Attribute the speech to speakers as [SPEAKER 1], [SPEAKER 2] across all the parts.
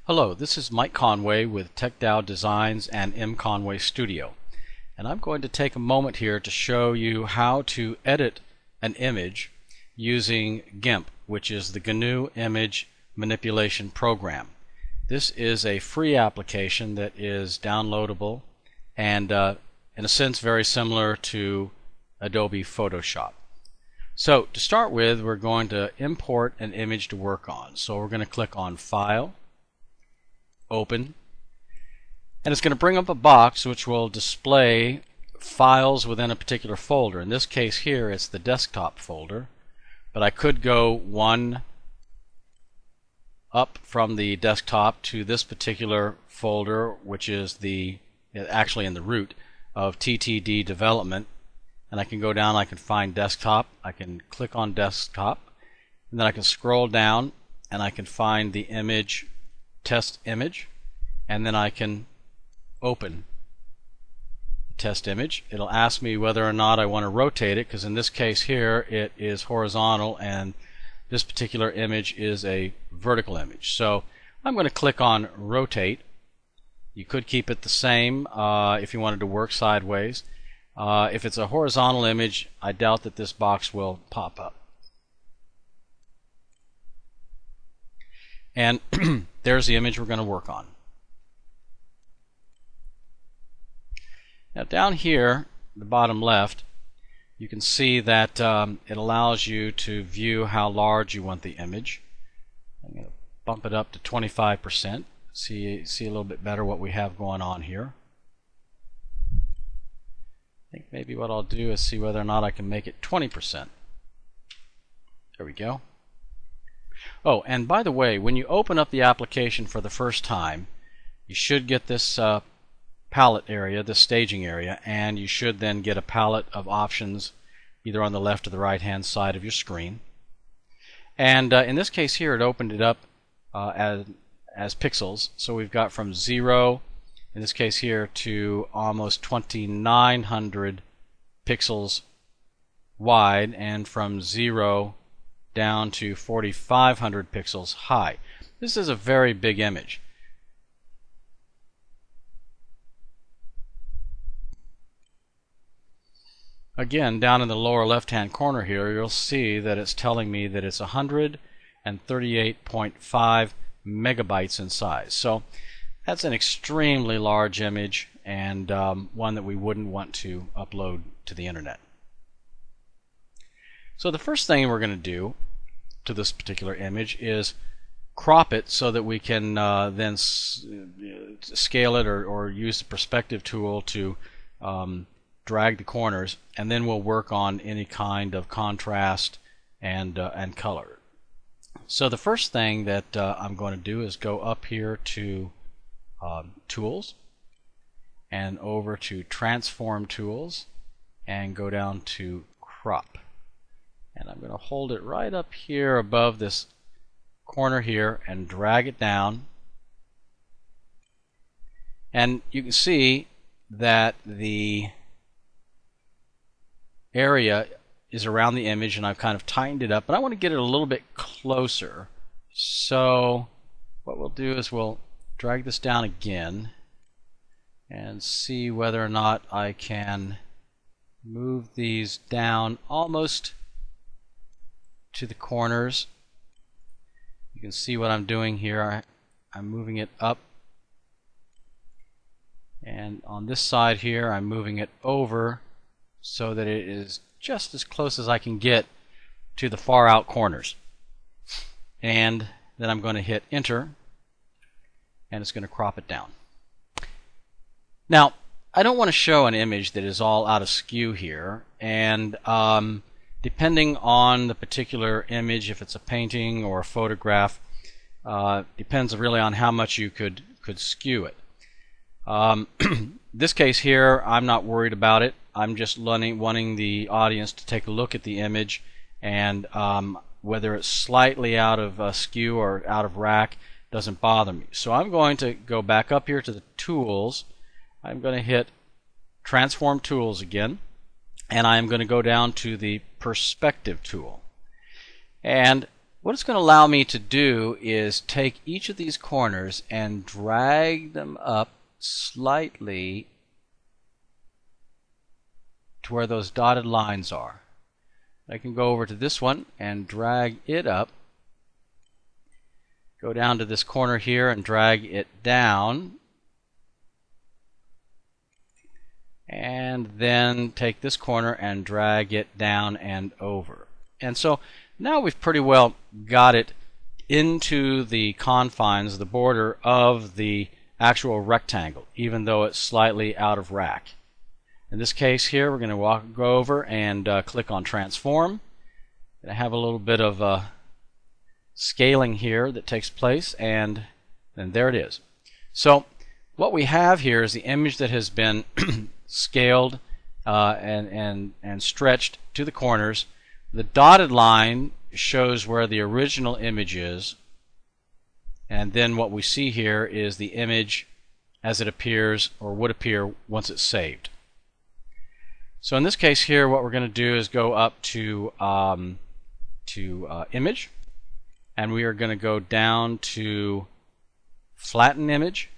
[SPEAKER 1] Hello, this is Mike Conway with TechDow Designs and M. Conway Studio, and I'm going to take a moment here to show you how to edit an image using GIMP, which is the GNU Image Manipulation Program. This is a free application that is downloadable and in a sense very similar to Adobe Photoshop. So to start with, we're going to import an image to work on. So we're going to click on File, Open, and it's going to bring up a box which will display files within a particular folder. In this case here it's the desktop folder, but I could go one up from the desktop to this particular folder, which is actually in the root of TTD development, and I can go down, I can find desktop, I can click on desktop, and then I can scroll down and I can find the image, test image, and then I can open the test image. It'll ask me whether or not I want to rotate it, because in this case here it is horizontal and this particular image is a vertical image. So I'm going to click on rotate. You could keep it the same if you wanted to work sideways. If it's a horizontal image, I doubt that this box will pop up. And there's the image we're going to work on. Now down here, the bottom left, you can see that it allows you to view how large you want the image. I'm going to bump it up to 25%. See a little bit better what we have going on here. I think maybe what I'll do is see whether or not I can make it 20%. There we go. Oh, and by the way, when you open up the application for the first time, you should get this palette area, this staging area, and you should then get a palette of options either on the left or the right hand side of your screen. And in this case here, it opened it up as pixels. So we've got from 0 in this case here to almost 2,900 pixels wide, and from 0 down to 4,500 pixels high. This is a very big image. Again, down in the lower left hand corner here, you'll see that it's telling me that it's 138.5 megabytes in size. So that's an extremely large image, and one that we wouldn't want to upload to the internet. So the first thing we're going to do to this particular image is crop it so that we can then scale it or use the perspective tool to drag the corners, and then we'll work on any kind of contrast and color. So the first thing that I'm going to do is go up here to Tools and over to Transform Tools and go down to Crop. And I'm going to hold it right up here above this corner here and drag it down. And you can see that the area is around the image, and I've kind of tightened it up, but I want to get it a little bit closer. So what we'll do is we'll drag this down again and see whether or not I can move these down almost to the corners. You can see what I'm doing here. I'm moving it up, and on this side here I'm moving it over so that it is just as close as I can get to the far out corners. And then I'm going to hit Enter, and it's going to crop it down. Now, I don't want to show an image that is all out of skew here, and depending on the particular image, if it's a painting or a photograph, depends really on how much you could skew it. This case here, I'm not worried about it. I'm just wanting the audience to take a look at the image, and whether it's slightly out of skew or out of rack doesn't bother me. So I'm going to go back up here to the Tools. I'm going to hit Transform Tools again, and I'm going to go down to the Perspective tool. And What it's going to allow me to do is take each of these corners and drag them up slightly to where those dotted lines are. I can go over to this one and drag it up, go down to this corner here and drag it down, and then take this corner and drag it down and over. And so now we've pretty well got it into the confines, the border of the actual rectangle, even though it's slightly out of rack. In this case here, we're going to go over and click on Transform. I have a little bit of scaling here that takes place, and then there it is. So what we have here is the image that has been scaled and stretched to the corners. The dotted line shows where the original image is, and then what we see here is the image as it appears or would appear once it's saved. So in this case here, what we're going to do is go up to Image, and we are going to go down to Flatten Image.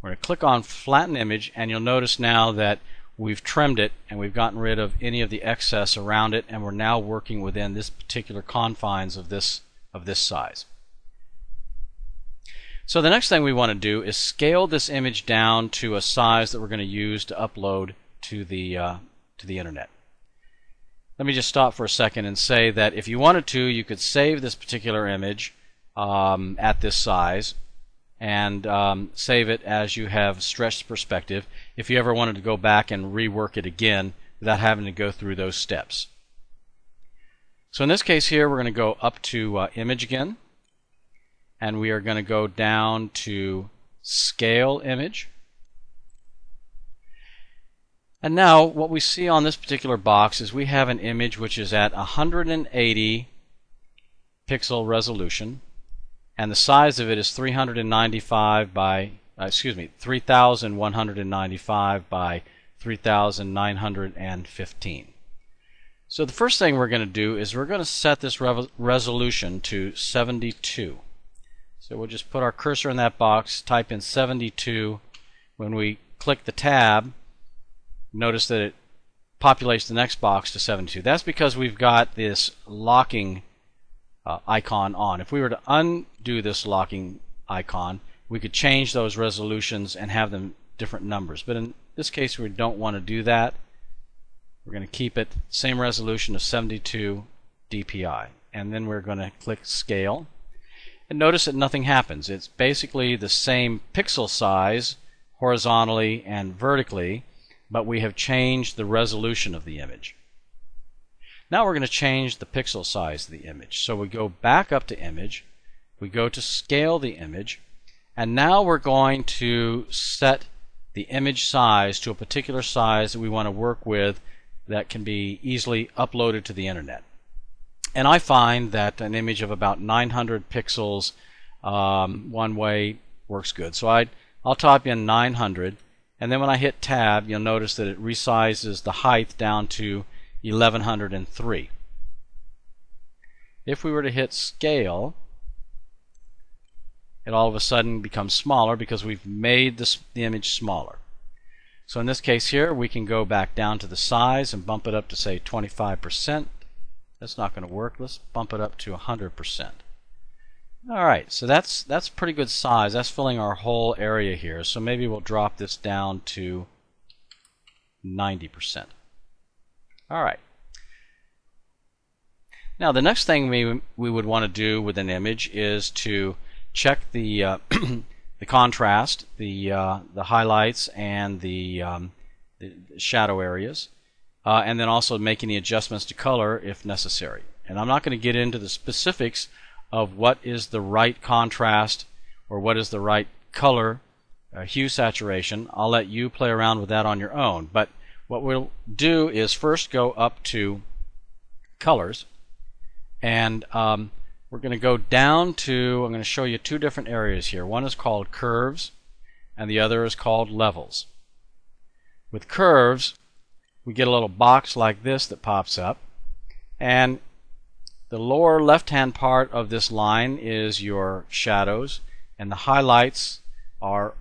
[SPEAKER 1] We're going to click on Flatten Image, and you'll notice now that we've trimmed it and we've gotten rid of any of the excess around it, and we're now working within this particular confines of this size. So the next thing we want to do is scale this image down to a size that we're going to use to upload to the internet. Let me just stop for a second and say that if you wanted to, you could save this particular image at this size and save it as you have stretched perspective if you ever wanted to go back and rework it again without having to go through those steps. So in this case here, we're going to go up to Image again, and we are going to go down to Scale Image. And now what we see on this particular box is we have an image which is at 180 pixel resolution, and the size of it is 3195 by 3915. So the first thing we're going to do is we're going to set this resolution to 72. So we'll just put our cursor in that box, type in 72. When we click the tab, notice that it populates the next box to 72. That's because we've got this locking icon on. If we were to undo this locking icon, we could change those resolutions and have them different numbers. But in this case, we don't want to do that. We're going to keep it same resolution of 72 dpi. And then we're going to click Scale. And notice that nothing happens. It's basically the same pixel size horizontally and vertically, but we have changed the resolution of the image. Now we're going to change the pixel size of the image. So we go back up to Image, we go to Scale the Image, and now we're going to set the image size to a particular size that we want to work with that can be easily uploaded to the internet. And I find that an image of about 900 pixels one way works good. So I'll type in 900, and then when I hit Tab, you'll notice that it resizes the height down to 1103. If we were to hit Scale, it all of a sudden becomes smaller because we've made the image smaller. So in this case here, we can go back down to the size and bump it up to say 25%. That's not going to work. Let's bump it up to 100%. Alright, so that's pretty good size. That's filling our whole area here. So maybe we'll drop this down to 90%. Alright. Now the next thing we would want to do with an image is to check the the contrast, the highlights, and the shadow areas, and then also make any adjustments to color if necessary. And I'm not going to get into the specifics of what is the right contrast or what is the right color hue saturation. I'll let you play around with that on your own. But what we'll do is first go up to Colors, and we're going to go down to, I'm going to show you two different areas here. One is called Curves, and the other is called Levels. With Curves, we get a little box like this that pops up, and The lower left-hand part of this line is your shadows, and the highlights are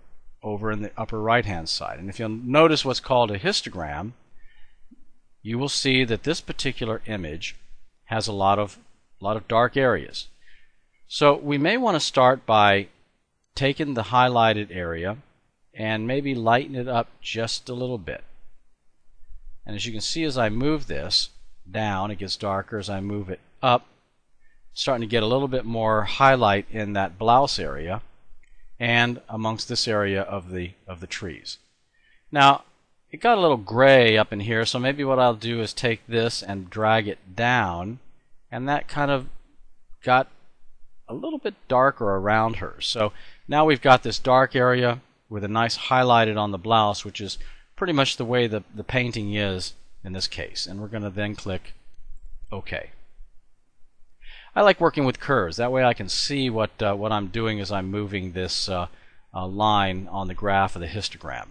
[SPEAKER 1] over in the upper right-hand side. And if you'll notice what's called a histogram, you will see that this particular image has a lot of dark areas. So we may want to start by taking the highlighted area and maybe lighten it up just a little bit. And as you can see, as I move this down, it gets darker. As I move it up, starting to get a little bit more highlight in that blouse area and amongst this area of the trees. Now, it got a little gray up in here, so maybe what I'll do is take this and drag it down, and that kind of got a little bit darker around her. So now we've got this dark area with a nice highlighted on the blouse, which is pretty much the way the painting is in this case. And we're going to then click OK. I like working with curves. That way I can see what I'm doing as I'm moving this line on the graph of the histogram.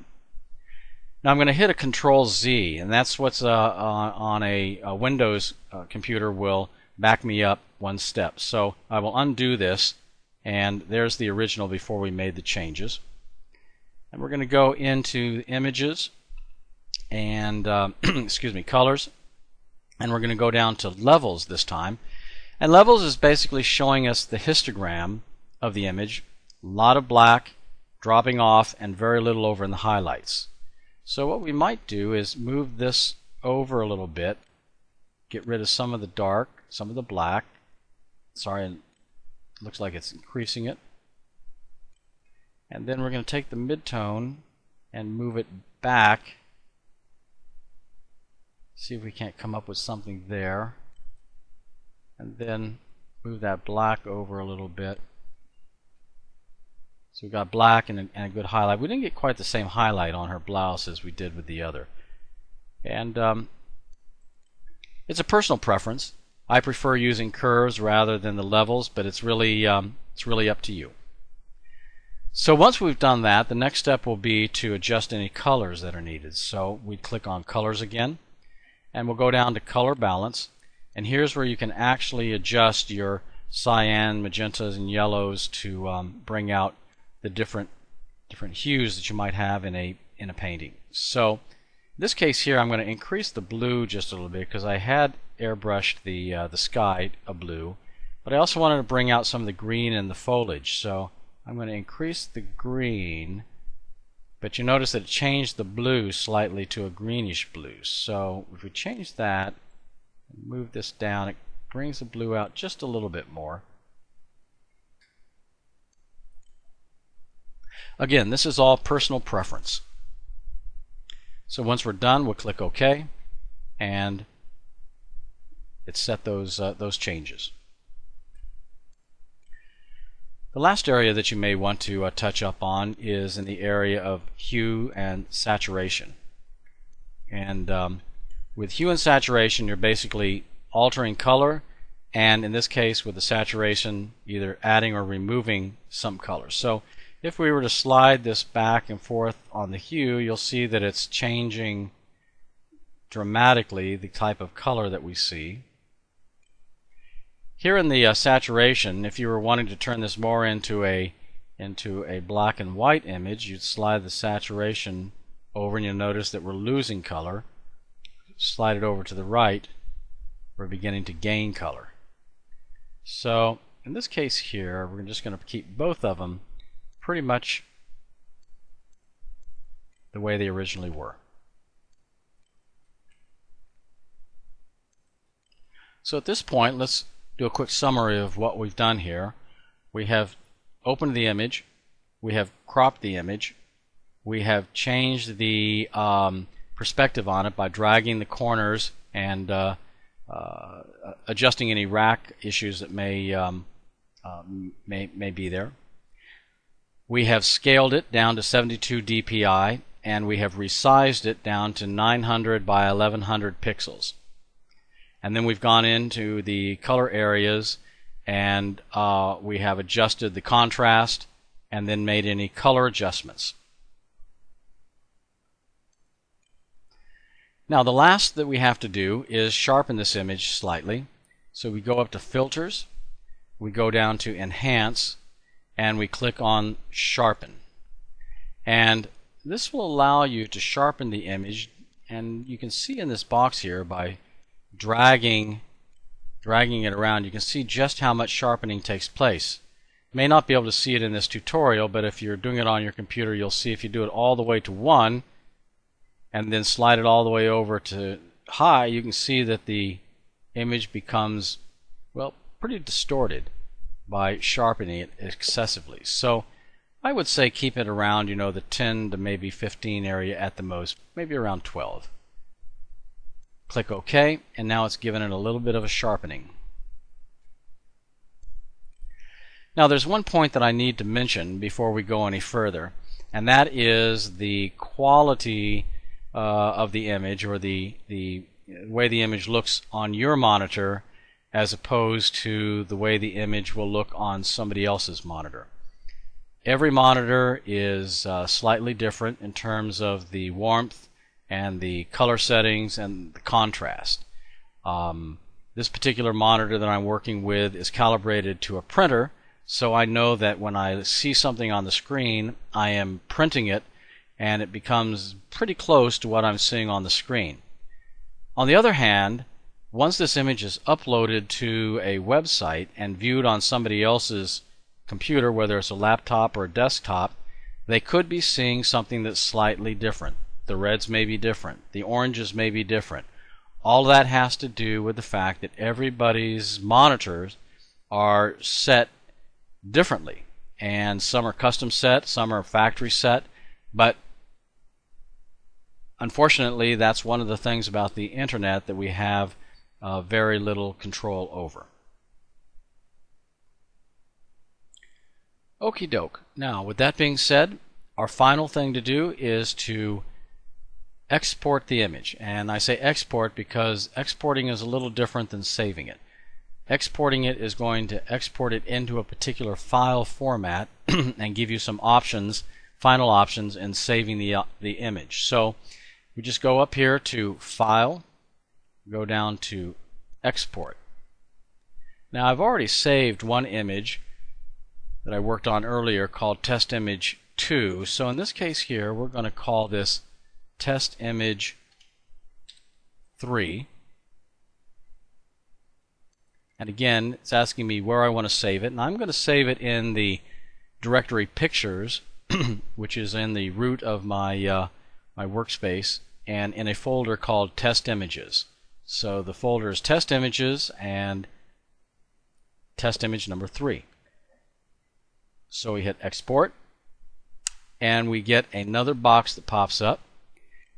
[SPEAKER 1] Now I'm going to hit a Control Z, and that's what's on a Windows computer will back me up one step. So I will undo this, and there's the original before we made the changes. And we're going to go into Images and excuse me, Colors, and we're going to go down to Levels this time. And Levels is basically showing us the histogram of the image. A lot of black dropping off and very little over in the highlights. So what we might do is move this over a little bit, get rid of some of the dark, some of the black. Sorry, it looks like it's increasing it. And then we're going to take the midtone and move it back. See if we can't come up with something there. And then move that black over a little bit. So we've got black and a good highlight. We didn't get quite the same highlight on her blouse as we did with the other. And it's a personal preference. I prefer using curves rather than the levels, but it's really up to you. So once we've done that, the next step will be to adjust any colors that are needed. So we click on Colors again, and we'll go down to Color Balance. And here's where you can actually adjust your cyan, magentas, and yellows to bring out the different hues that you might have in a painting. So in this case here, I'm going to increase the blue just a little bit because I had airbrushed the sky a blue, but I also wanted to bring out some of the green in the foliage. So I'm going to increase the green, but you notice that it changed the blue slightly to a greenish blue. So if we change that, move this down, it brings the blue out just a little bit more. Again, this is all personal preference. So once we're done, we'll click OK, and it's set those changes. The last area that you may want to touch up on is in the area of hue and saturation. And with hue and saturation, you're basically altering color, and in this case with the saturation, either adding or removing some colors. So if we were to slide this back and forth on the hue, you'll see that it's changing dramatically the type of color that we see. Here in the saturation, if you were wanting to turn this more into a black and white image, you'd slide the saturation over and you'll notice that we're losing color. Slide it over to the right, we're beginning to gain color. So in this case here, we're just going to keep both of them pretty much the way they originally were. So at this point, let's do a quick summary of what we've done here. We have opened the image, we have cropped the image, we have changed the perspective on it by dragging the corners and adjusting any rack issues that may be there. We have scaled it down to 72 dpi, and we have resized it down to 900 by 1100 pixels. And then we've gone into the color areas, and we have adjusted the contrast and then made any color adjustments. Now the last that we have to do is sharpen this image slightly. So we go up to Filters, we go down to Enhance, and we click on Sharpen. And this will allow you to sharpen the image, and you can see in this box here by dragging it around, you can see just how much sharpening takes place. You may not be able to see it in this tutorial, but if you're doing it on your computer, you'll see if you do it all the way to 1 and then slide it all the way over to high, you can see that the image becomes, well, pretty distorted by sharpening it excessively. So I would say keep it around, the 10 to maybe 15 area at the most, maybe around 12. Click OK, and now it's given it a little bit of a sharpening. Now there's one point that I need to mention before we go any further, and that is the quality of the image, or the way the image looks on your monitor as opposed to the way the image will look on somebody else's monitor. Every monitor is slightly different in terms of the warmth and the color settings and the contrast. This particular monitor that I'm working with is calibrated to a printer, so I know that when I see something on the screen, I am printing it and it becomes pretty close to what I'm seeing on the screen. On the other hand, once this image is uploaded to a website and viewed on somebody else's computer, whether it's a laptop or a desktop, they could be seeing something that's slightly different. The reds may be different, the oranges may be different. All that has to do with the fact that everybody's monitors are set differently, and some are custom set, some are factory set, but unfortunately that's one of the things about the internet that we have very little control over. Okie doke. Now, with that being said, our final thing to do is to export the image. And I say export because exporting is a little different than saving it. Exporting it is going to export it into a particular file format and give you some options, final options, in saving the image. So we just go up here to File, go down to Export. Now I've already saved one image that I worked on earlier called Test Image 2. So in this case here, we're going to call this Test Image 3. And again, it's asking me where I want to save it, and I'm going to save it in the directory Pictures, which is in the root of my my workspace, and in a folder called Test Images. So the folder is Test Images and Test Image number 3. So we hit Export, and we get another box that pops up,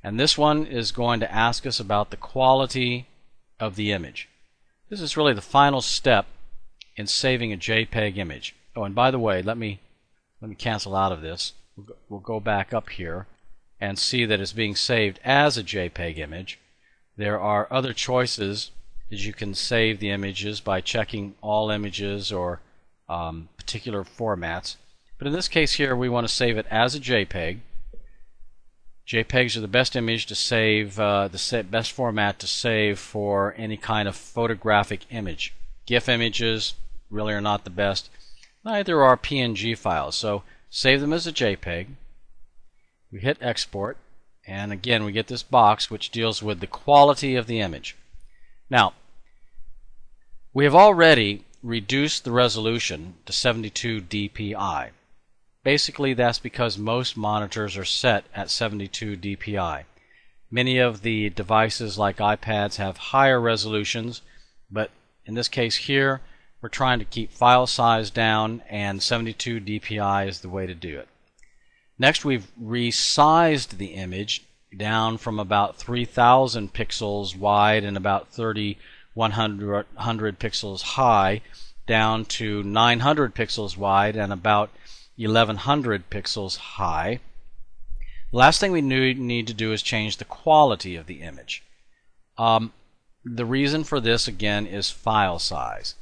[SPEAKER 1] and this one is going to ask us about the quality of the image. This is really the final step in saving a JPEG image. Oh, and by the way, let me cancel out of this. We'll go back up here and see that it's being saved as a JPEG image. There are other choices that you can save the images by checking all images or particular formats. But in this case here, we want to save it as a JPEG. JPEGs are the best image to save, the best format to save for any kind of photographic image. GIF images really are not the best. Neither are PNG files. So save them as a JPEG. We hit Export, and again we get this box which deals with the quality of the image. Now, we have already reduced the resolution to 72 dpi. Basically, that's because most monitors are set at 72 dpi. Many of the devices like iPads have higher resolutions, but in this case here, we're trying to keep file size down, and 72 dpi is the way to do it. Next, we've resized the image down from about 3,000 pixels wide and about 3,100 pixels high down to 900 pixels wide and about 1,100 pixels high. The last thing we need to do is change the quality of the image. The reason for this, again, is file size.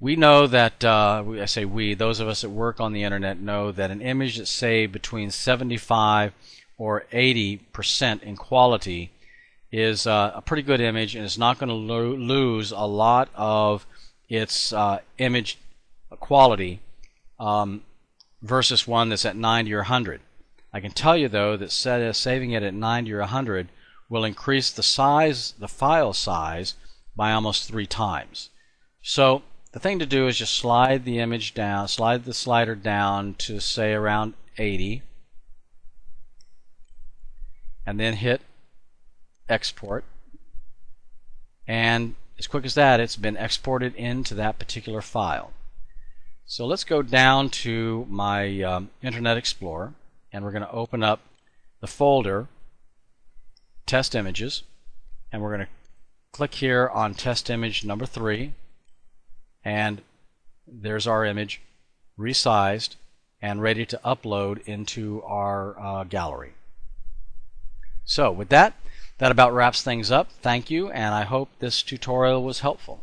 [SPEAKER 1] We know that, I say we, those of us that work on the internet know that an image that's saved between 75 or 80% in quality is a pretty good image, and it's not going to lose a lot of its image quality versus one that's at 90 or 100. I can tell you though that saving it at 90 or 100 will increase the file size by almost 3 times. So the thing to do is just slide the image down, slide the slider down to say around 80, and then hit export, and as quick as that, it's been exported into that particular file. So let's go down to my Internet Explorer, and we're going to open up the folder Test Images, and we're going to click here on test image number 3, and there's our image resized and ready to upload into our gallery. So with that, that about wraps things up. Thank you, and I hope this tutorial was helpful.